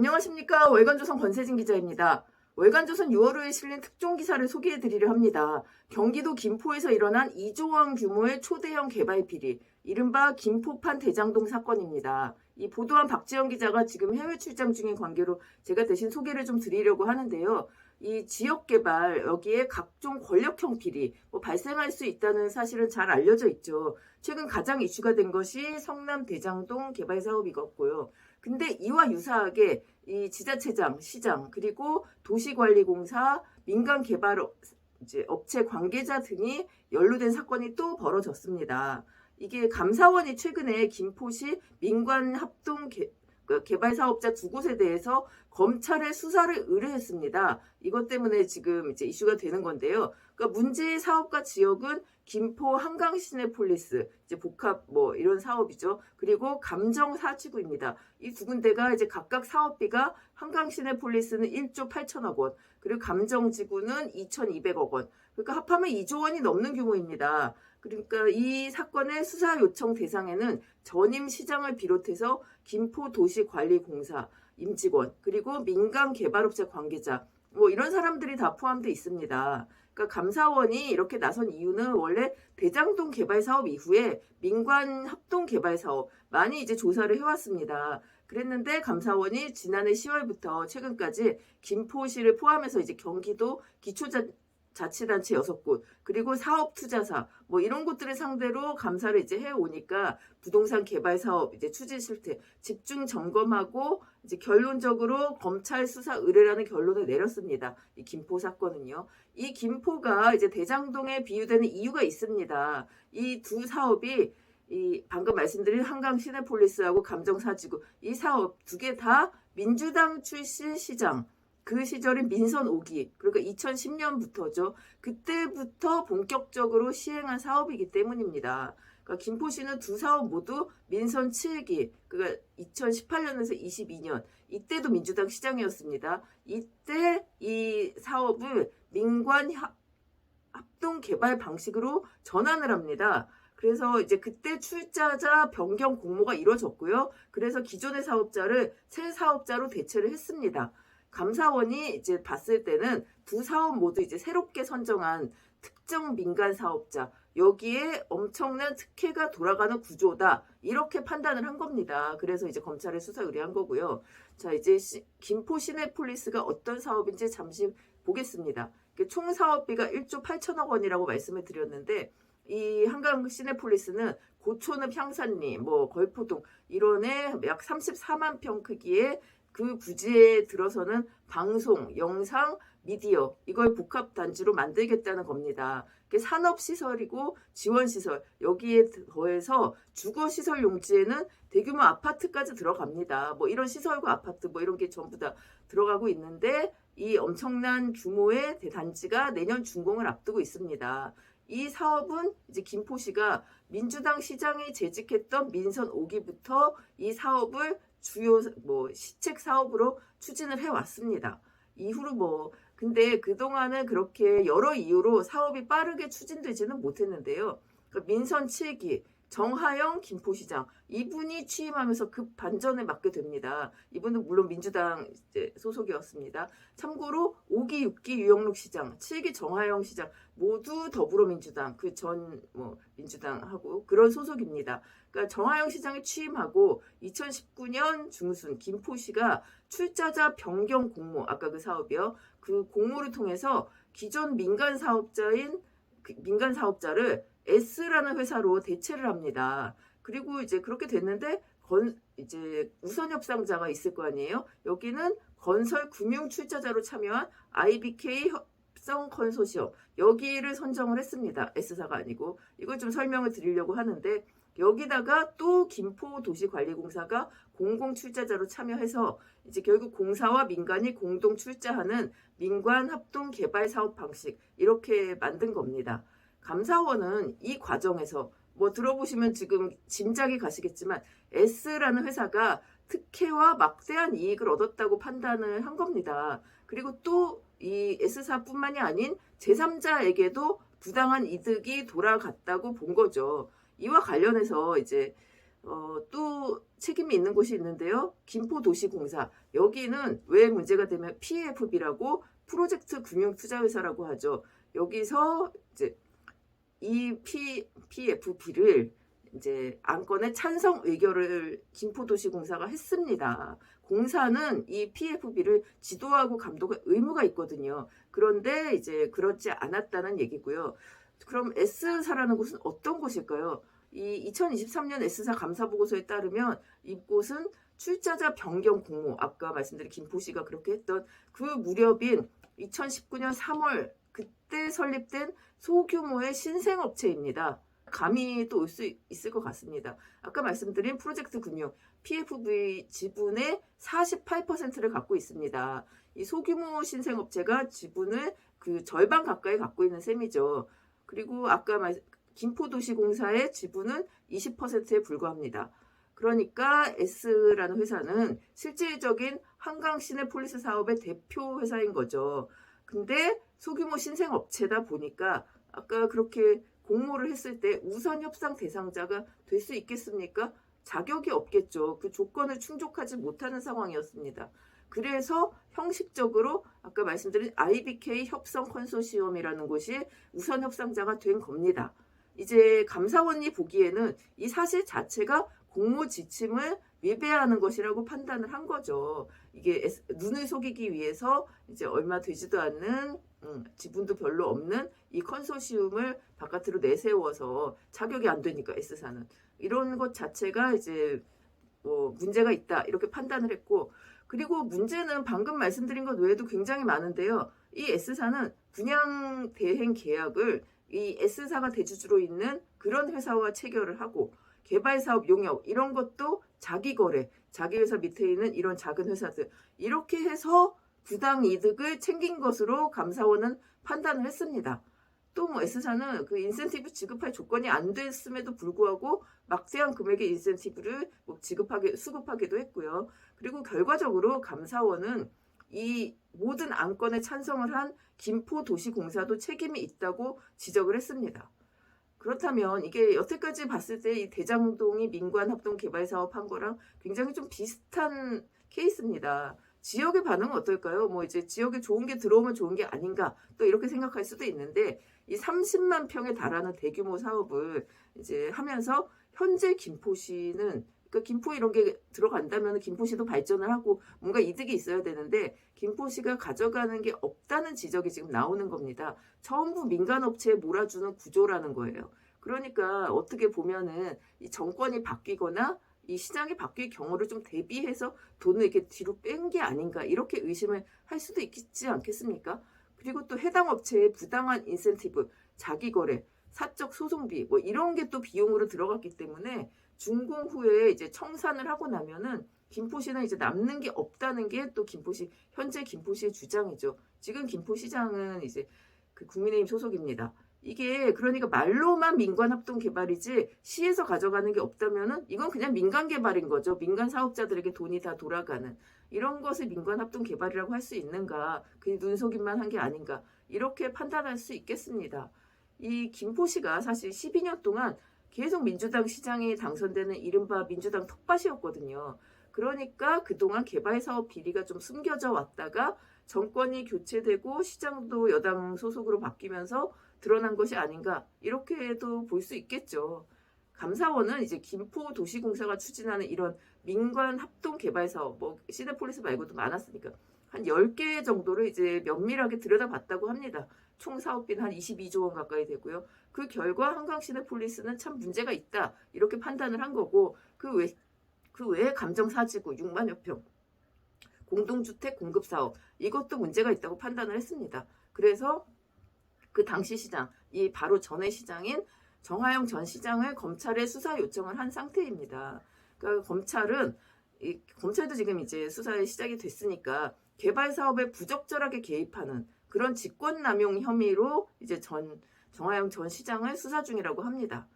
안녕하십니까. 월간조선 권세진 기자입니다. 월간조선 6월 5일 실린 특종 기사를 소개해드리려 합니다. 경기도 김포에서 일어난 2조 원 규모의 초대형 개발 비리, 이른바 김포판 대장동 사건입니다. 이 보도한 박지영 기자가 지금 해외 출장 중인 관계로 제가 대신 소개를 좀 드리려고 하는데요. 이 지역개발, 여기에 각종 권력형 비리 발생할 수 있다는 사실은 잘 알려져 있죠. 최근 가장 이슈가 된 것이 성남 대장동 개발 사업이었고요. 근데 이와 유사하게 이 지자체장, 시장, 그리고 도시관리공사, 민간개발 업체 관계자 등이 연루된 사건이 또 벌어졌습니다. 이게 감사원이 최근에 김포시 민관합동 개발 사업자 두 곳에 대해서 검찰에 수사를 의뢰했습니다. 이것 때문에 지금 이제 이슈가 되는 건데요. 그러니까 문제의 사업가 지역은 김포 한강시내폴리스, 이제 복합 이런 사업이죠. 그리고 감정사지구입니다. 이 두 군데가 이제 각각 사업비가 한강시내폴리스는 1조 8천억 원, 그리고 감정지구는 2,200억 원. 그러니까 합하면 2조 원이 넘는 규모입니다. 그러니까 이 사건의 수사 요청 대상에는 전임 시장을 비롯해서 김포도시관리공사 임직원, 그리고 민간개발업체 관계자, 이런 사람들이 다 포함되어 있습니다. 그러니까 감사원이 이렇게 나선 이유는 원래 대장동 개발 사업 이후에 민관 합동 개발 사업 많이 이제 조사를 해왔습니다. 그랬는데 감사원이 지난해 10월부터 최근까지 김포시를 포함해서 이제 경기도 기초자치단체 6곳, 그리고 사업투자사, 이런 곳들을 상대로 감사를 이제 해오니까 부동산 개발 사업 이제 추진 실태, 집중 점검하고 이제 결론적으로 검찰 수사 의뢰라는 결론을 내렸습니다. 이 김포 사건은요. 이 김포가 이제 대장동에 비유되는 이유가 있습니다. 이 두 사업이 이 방금 말씀드린 한강 시내폴리스하고 감정사지구, 이 사업 두 개 다 민주당 출신 시장, 그 시절인 민선 5기, 그러니까 2010년부터죠. 그때부터 본격적으로 시행한 사업이기 때문입니다. 그러니까 김포시는 두 사업 모두 민선 7기, 그러니까 2018년에서 22년, 이때도 민주당 시장이었습니다. 이때 이 사업을 민관 합동 개발 방식으로 전환을 합니다. 그래서 이제 그때 출자자 변경 공모가 이루어졌고요. 그래서 기존의 사업자를 새 사업자로 대체를 했습니다. 감사원이 이제 봤을 때는 두 사업 모두 이제 새롭게 선정한 특정 민간 사업자, 여기에 엄청난 특혜가 돌아가는 구조다, 이렇게 판단을 한 겁니다. 그래서 이제 검찰에 수사 의뢰한 거고요. 자, 이제 김포 시내폴리스가 어떤 사업인지 잠시 보겠습니다. 총 사업비가 1조 8천억 원이라고 말씀을 드렸는데, 이 한강 시내폴리스는 고촌읍 향산리, 걸포동 이런에 약 34만 평 크기의 그 부지에 들어서는 방송, 영상, 미디어, 이걸 복합단지로 만들겠다는 겁니다. 산업시설이고 지원시설, 여기에 더해서 주거시설 용지에는 대규모 아파트까지 들어갑니다. 이런 시설과 아파트 이런 게 전부 다 들어가고 있는데, 이 엄청난 규모의 대단지가 내년 준공을 앞두고 있습니다. 이 사업은 이제 김포시가 민주당 시장이 재직했던 민선 5기부터 이 사업을 주요 시책 사업으로 추진을 해왔습니다. 이후로 근데 그동안은 그렇게 여러 이유로 사업이 빠르게 추진되지는 못했는데요. 그러니까 민선 7기 정하영 김포시장, 이분이 취임하면서 급 반전을 맞게 됩니다. 이분은 물론 민주당 소속이었습니다. 참고로 5기, 6기 유영록 시장, 7기 정하영 시장 모두 더불어민주당, 그 전 민주당하고 그런 소속입니다. 그러니까 정하영 시장이 취임하고 2019년 중순 김포시가 출자자 변경 공모, 아까 그 사업이요, 그 공모를 통해서 기존 민간 사업자를 S라는 회사로 대체를 합니다. 그리고 이제 그렇게 됐는데 이제 우선 협상자가 있을 거 아니에요. 여기는 건설 금융 출자자로 참여한 IBK 협성 컨소시엄, 여기를 선정을 했습니다. S사가 아니고. 이걸 좀 설명을 드리려고 하는데, 여기다가 또 김포도시관리공사가 공공 출자자로 참여해서 이제 결국 공사와 민간이 공동 출자하는 민관 합동 개발 사업 방식, 이렇게 만든 겁니다. 감사원은 이 과정에서 들어보시면 지금 짐작이 가시겠지만 S라는 회사가 특혜와 막대한 이익을 얻었다고 판단을 한 겁니다. 그리고 또 이 S사뿐만이 아닌 제3자에게도 부당한 이득이 돌아갔다고 본 거죠. 이와 관련해서 이제 또 책임이 있는 곳이 있는데요. 김포도시공사. 여기는 왜 문제가 되면 PFB라고 프로젝트 금융투자회사라고 하죠. 여기서 이제 이 PFB를 이제 안건의 찬성 의결을 김포도시공사가 했습니다. 공사는 이 PFB를 지도하고 감독할 의무가 있거든요. 그런데 이제 그렇지 않았다는 얘기고요. 그럼 S사라는 곳은 어떤 곳일까요? 이 2023년 S사 감사보고서에 따르면 이곳은 출자자 변경 공모, 아까 말씀드린 김포시가 그렇게 했던 그 무렵인 2019년 3월 그때 설립된 소규모의 신생업체입니다. 감이 또 올 수 있을 것 같습니다. 아까 말씀드린 프로젝트 금융 PFV 지분의 48%를 갖고 있습니다. 이 소규모 신생업체가 지분을 그 절반 가까이 갖고 있는 셈이죠. 그리고 아까 김포도시공사의 지분은 20%에 불과합니다. 그러니까 S라는 회사는 실질적인 한강 시내폴리스 사업의 대표 회사인 거죠. 근데 소규모 신생업체다 보니까 아까 그렇게 공모를 했을 때 우선 협상 대상자가 될 수 있겠습니까? 자격이 없겠죠. 그 조건을 충족하지 못하는 상황이었습니다. 그래서 형식적으로 아까 말씀드린 IBK 협성 컨소시엄이라는 곳이 우선 협상자가 된 겁니다. 이제 감사원이 보기에는 이 사실 자체가 공모 지침을 위배하는 것이라고 판단을 한 거죠. 이게 눈을 속이기 위해서 이제 얼마 되지도 않는 지분도 별로 없는 이 컨소시엄을 바깥으로 내세워서 자격이 안 되니까 S사는 이런 것 자체가 이제 문제가 있다 이렇게 판단을 했고, 그리고 문제는 방금 말씀드린 것 외에도 굉장히 많은데요. 이 S사는 분양 대행 계약을 이 S사가 대주주로 있는 그런 회사와 체결을 하고, 개발사업 용역 이런 것도 자기 거래, 자기 회사 밑에 있는 이런 작은 회사들 이렇게 해서 부당 이득을 챙긴 것으로 감사원은 판단을 했습니다. 또 S사는 그 인센티브 지급할 조건이 안 됐음에도 불구하고 막대한 금액의 인센티브를 수급하기도 했고요. 그리고 결과적으로 감사원은 이 모든 안건에 찬성을 한 김포도시공사도 책임이 있다고 지적을 했습니다. 그렇다면 이게 여태까지 봤을 때 이 대장동이 민관합동개발사업 한 거랑 굉장히 좀 비슷한 케이스입니다. 지역의 반응은 어떨까요? 이제 지역에 좋은 게 들어오면 좋은 게 아닌가 또 이렇게 생각할 수도 있는데, 이 30만 평에 달하는 대규모 사업을 이제 하면서 현재 김포시는, 그러니까 김포 이런 게 들어간다면 김포시도 발전을 하고 뭔가 이득이 있어야 되는데 김포시가 가져가는 게 없다는 지적이 지금 나오는 겁니다. 전부 민간업체에 몰아주는 구조라는 거예요. 그러니까 어떻게 보면은 이 정권이 바뀌거나 이 시장이 바뀔 경우를 좀 대비해서 돈을 이렇게 뒤로 뺀 게 아닌가 이렇게 의심을 할 수도 있지 않겠습니까? 그리고 또 해당 업체의 부당한 인센티브, 자기 거래, 사적 소송비 이런 게 또 비용으로 들어갔기 때문에 준공 후에 이제 청산을 하고 나면은 김포시는 이제 남는 게 없다는 게 또 현재 김포시의 주장이죠. 지금 김포시장은 이제 그 국민의힘 소속입니다. 이게 그러니까 말로만 민관합동개발이지 시에서 가져가는 게 없다면은 이건 그냥 민간개발인 거죠. 민간 사업자들에게 돈이 다 돌아가는 이런 것을 민관합동개발이라고 할 수 있는가? 그 눈속임만 한 게 아닌가? 이렇게 판단할 수 있겠습니다. 이 김포시가 사실 12년 동안 계속 민주당 시장에 당선되는 이른바 민주당 텃밭이었거든요. 그러니까 그동안 개발사업 비리가 좀 숨겨져 왔다가 정권이 교체되고 시장도 여당 소속으로 바뀌면서 드러난 것이 아닌가 이렇게도 볼 수 있겠죠. 감사원은 이제 김포도시공사가 추진하는 이런 민관 합동 개발 사업, 시내폴리스 말고도 많았으니까 한 10개 정도를 이제 면밀하게 들여다봤다고 합니다. 총 사업비는 한 22조 원 가까이 되고요. 그 결과 한강 시내폴리스는 참 문제가 있다 이렇게 판단을 한 거고, 그 외에 감정사지구 6만여 평, 공동주택 공급사업 이것도 문제가 있다고 판단을 했습니다. 그래서 그 당시 시장, 이 바로 전의 시장인 정하영 전 시장을 검찰에 수사 요청을 한 상태입니다. 그러니까 검찰도 지금 이제 수사에 시작이 됐으니까 개발 사업에 부적절하게 개입하는 그런 직권남용 혐의로 이제 정하영 전 시장을 수사 중이라고 합니다.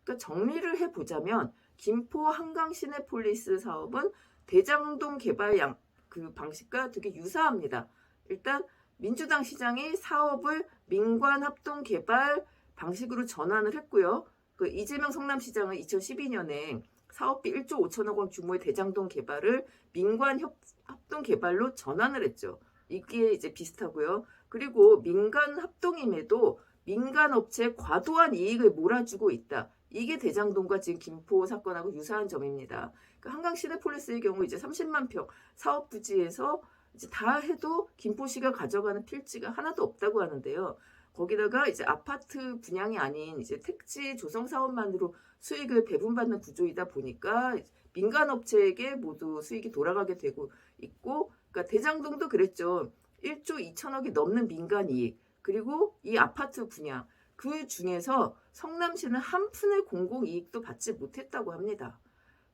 그러니까 정리를 해보자면 김포 한강 시내폴리스 사업은 대장동 개발 그 방식과 되게 유사합니다. 일단 민주당 시장이 사업을 민관합동개발 방식으로 전환을 했고요. 그 이재명 성남시장은 2012년에 사업비 1조 5천억 원 규모의 대장동 개발을 민관 합동 개발로 전환을 했죠. 이게 이제 비슷하고요. 그리고 민간 합동임에도 민간 업체에 과도한 이익을 몰아주고 있다. 이게 대장동과 지금 김포 사건하고 유사한 점입니다. 그러니까 한강 시내폴리스의 경우 이제 30만 평 사업 부지에서 이제 다 해도 김포시가 가져가는 필지가 하나도 없다고 하는데요. 거기다가 이제 아파트 분양이 아닌 이제 택지 조성 사업만으로 수익을 배분받는 구조이다 보니까 민간 업체에게 모두 수익이 돌아가게 되고 있고, 그러니까 대장동도 그랬죠. 1조 2천억이 넘는 민간 이익, 그리고 이 아파트 분양, 그 중에서 성남시는 한 푼의 공공 이익도 받지 못했다고 합니다.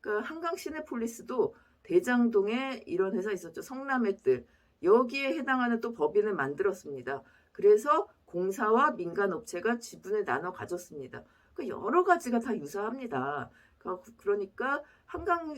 그러니까 한강 시내폴리스도 대장동에 이런 회사 있었죠. 성남의뜰. 여기에 해당하는 또 법인을 만들었습니다. 그래서 공사와 민간 업체가 지분을 나눠 가졌습니다. 그러니까 여러 가지가 다 유사합니다. 그러니까 한강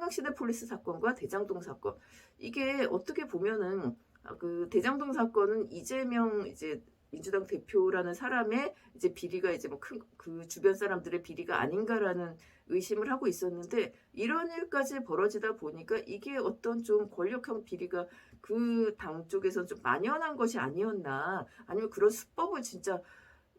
시내폴리스 사건과 대장동 사건, 이게 어떻게 보면은 그 대장동 사건은 이재명 이제 민주당 대표라는 사람의 이제 비리가 이제 뭐 그 주변 사람들의 비리가 아닌가라는 의심을 하고 있었는데, 이런 일까지 벌어지다 보니까 이게 어떤 좀 권력형 비리가 그 당 쪽에서 좀 만연한 것이 아니었나, 아니면 그런 수법을 진짜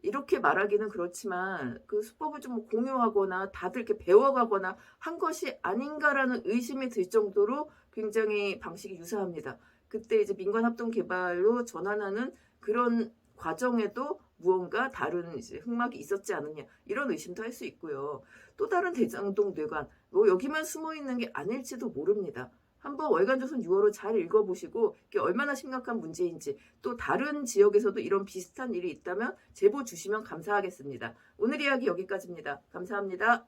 이렇게 말하기는 그렇지만 그 수법을 좀 공유하거나 다들 이렇게 배워가거나 한 것이 아닌가라는 의심이 들 정도로 굉장히 방식이 유사합니다. 그때 이제 민관합동 개발로 전환하는 그런 과정에도 무언가 다른 이제 흑막이 있었지 않느냐, 이런 의심도 할 수 있고요. 또 다른 대장동 뇌관, 뭐 여기만 숨어 있는 게 아닐지도 모릅니다. 한번 월간조선 6월호 잘 읽어보시고 이게 얼마나 심각한 문제인지, 또 다른 지역에서도 이런 비슷한 일이 있다면 제보 주시면 감사하겠습니다. 오늘 이야기 여기까지입니다. 감사합니다.